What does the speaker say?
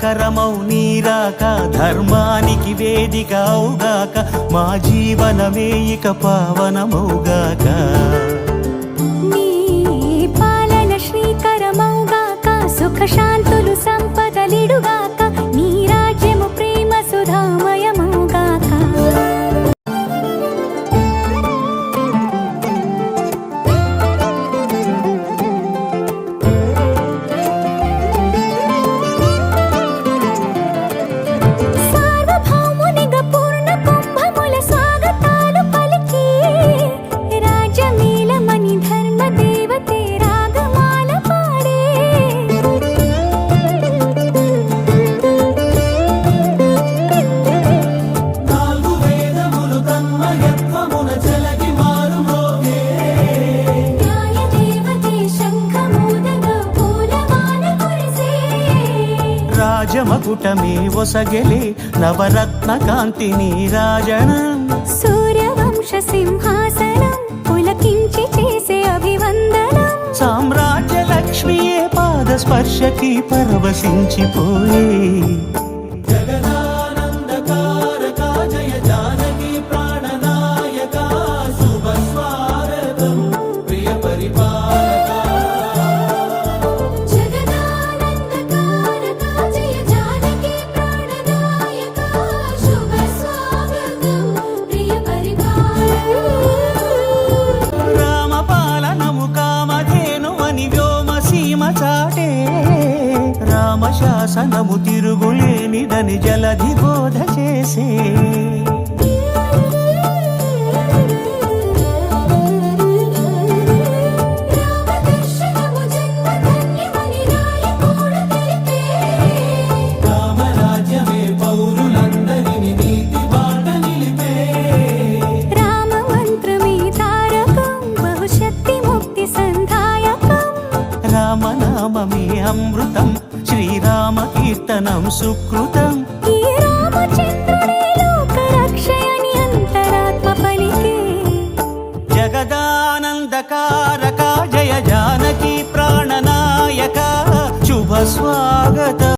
మంగళకరమౌ నీరాక ధర్మానికి వేదిక అవుగాక మా జీవనమే ఇక పావనమౌగాక నీ పాలన శ్రీకరమౌగాక సుఖ శాంతులు సంపదలిడుగాక నీ రాజ్యము ప్రేమ సుధామయమౌగాక రాజమకుటమే ఒసగెలే నవరత్న కాంతి నీరాజనం సూర్యవంశ సింహాసనం పులకించి చేసే అభివందనం సామ్రాజ్య లక్ష్మియే పాద స్పర్శకి పరవశించిపోయే జగదానందకారక జయ జానకి ప్రాణనాయక శుభ స్వాగతం ప్రియ పరిపాలక రామశాసనము తిరుగులేనిదని జలధి బోధ చేసే రామరాజ్యమే పౌరులందరిని నీతి బాట నిలిపే రామ మంత్రమే తారకం బహుశక్తి ముక్తి సంధాయకం రామనామమే అమృతం శ్రీరామ కీర్తనం సుకృతం ఈ రామచంద్రుడే లోక రక్షయని అంతరాత్మ పలికే జగదానందకారక జయ జానకి ప్రాణనాయక శుభ స్వాగత